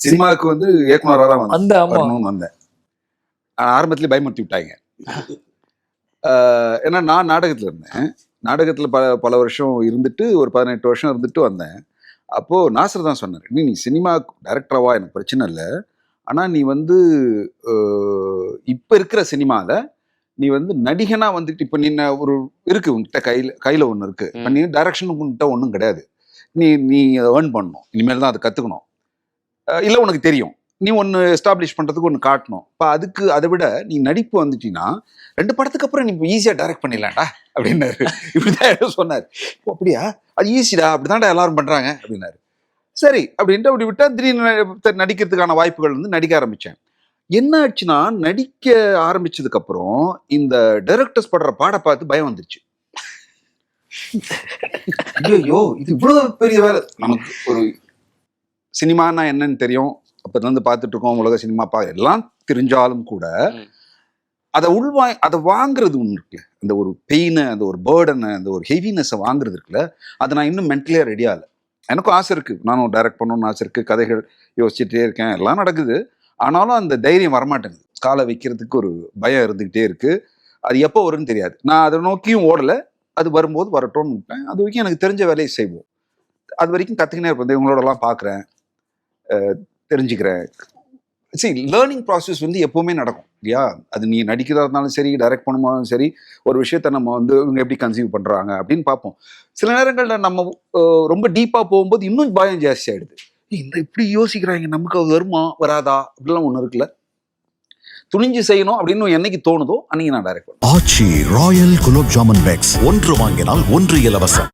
சினிமாவுக்கு வந்து இயக்குனராக தான் அந்த வரணும்னு வந்தேன். ஆரம்பத்திலே பயமுறுத்தி விட்டாங்க. ஏன்னா நான் நாடகத்தில் இருந்தேன். நாடகத்தில் பல வருஷம் இருந்துட்டு ஒரு 18 வருஷம் இருந்துட்டு வந்தேன். அப்போது நாசர் தான் சொன்னார், நீ சினிமா டைரக்டராவா எனக்கு பிரச்சனை இல்லை, ஆனால் நீ வந்து இப்போ இருக்கிற சினிமாவில் நீ வந்து நடிகனா வந்துட்டு இப்போ நீ ஒரு இருக்கு உங்ககிட்ட கையில் ஒன்று இருக்கு, இப்போ நீ டைரக்ஷன் உங்ககிட்ட ஒன்றும் கிடையாது, நீ ஏர்ன் பண்ணணும், இனிமேல் தான் அதை கற்றுக்கணும், இல்லை உனக்கு தெரியும், நீ ஒன்று எஸ்டாப்ளிஷ் பண்ணுறதுக்கு ஒன்று காட்டணும். இப்போ அதுக்கு அதை விட நீ நடிப்பு வந்துட்டீங்கன்னா 2 படத்துக்கு அப்புறம் நீ ஈஸியாக டைரக்ட் பண்ணிடலாம்டா அப்படின்னாரு. இப்படிதான் சொன்னார். அப்படியா, அது ஈஸிடா, அப்படிதான்டா எல்லாரும் பண்ணுறாங்க அப்படின்னாரு. சரி அப்படின்ட்டு அப்படி விட்டா திடீர்னு நடிக்கிறதுக்கான வாய்ப்புகள் வந்து நடிக்க ஆரம்பித்தேன். என்ன ஆச்சுன்னா, நடிக்க ஆரம்பிச்சதுக்கு அப்புறம் இந்த டைரக்டர்ஸ் படுற பாட பார்த்து பயம் வந்துருச்சு. ஐயோ இது இவ்வளவு பெரிய வேலை. நமக்கு ஒரு சினிமானா என்னன்னு தெரியும், அப்போதுலேருந்து பார்த்துட்டு இருக்கோம், உலக சினிமா எல்லாம் தெரிஞ்சாலும் கூட அதை அதை வாங்குறது ஒன்று இருக்குல்ல, அந்த ஒரு பெயினை, அந்த ஒரு பேர்டனை, அந்த ஒரு ஹெவினஸை வாங்குறது இருக்குல்ல, அதை நான் இன்னும் மென்டலியாக ரெடியாக இல்லை. எனக்கும் ஆசை இருக்குது, நானும் டைரக்ட் பண்ணணும்னு ஆசை இருக்குது, கதைகள் யோசிச்சுட்டே இருக்கேன், எல்லாம் நடக்குது. ஆனாலும் அந்த தைரியம் வரமாட்டேங்குது, காலை வைக்கிறதுக்கு ஒரு பயம் இருந்துக்கிட்டே இருக்குது. அது எப்போ வரும்னு தெரியாது. நான் அதை நோக்கியும் ஓடலை, அது வரும்போது வரட்டும்னு விட்டேன். அது வரைக்கும் எனக்கு தெரிஞ்ச வேலையை செய்வோம். அது வரைக்கும் கற்றுக்கினே இருப்பேன், இவங்களோடலாம் பார்க்குறேன், தெரிஞ்சுக்கிறேன். சரி, லேர்னிங் ப்ராசஸ் வந்து எப்போவுமே நடக்கும் இல்லையா? அது நீ நடிக்கிறதா இருந்தாலும் சரி, டைரக்ட் பண்ணும்போதும் சரி, ஒரு விஷயத்த நம்ம வந்து இவங்க எப்படி கன்சீவ் பண்ணுறாங்க அப்படின்னு பார்ப்போம். சில நேரங்களில் நம்ம ரொம்ப டீப்பாக போகும்போது இன்னும் பயம் ஜாஸ்தி ஆகிடுது. இந்த இப்படி யோசிக்கிறாங்க, நமக்கு அது வருமா வராதா அப்படிலாம் ஒன்று இருக்குல்ல. துணிஞ்சு செய்யணும் அப்படின்னு என்னைக்கு தோணுதோ அன்னைக்கு நான் டைரக்ட் பண்ணுவேன். ஆச்சி ராயல் குலோப் ஜாமுன் பேக்ஸ் 1 வாங்கினால் 1 இலவசம்.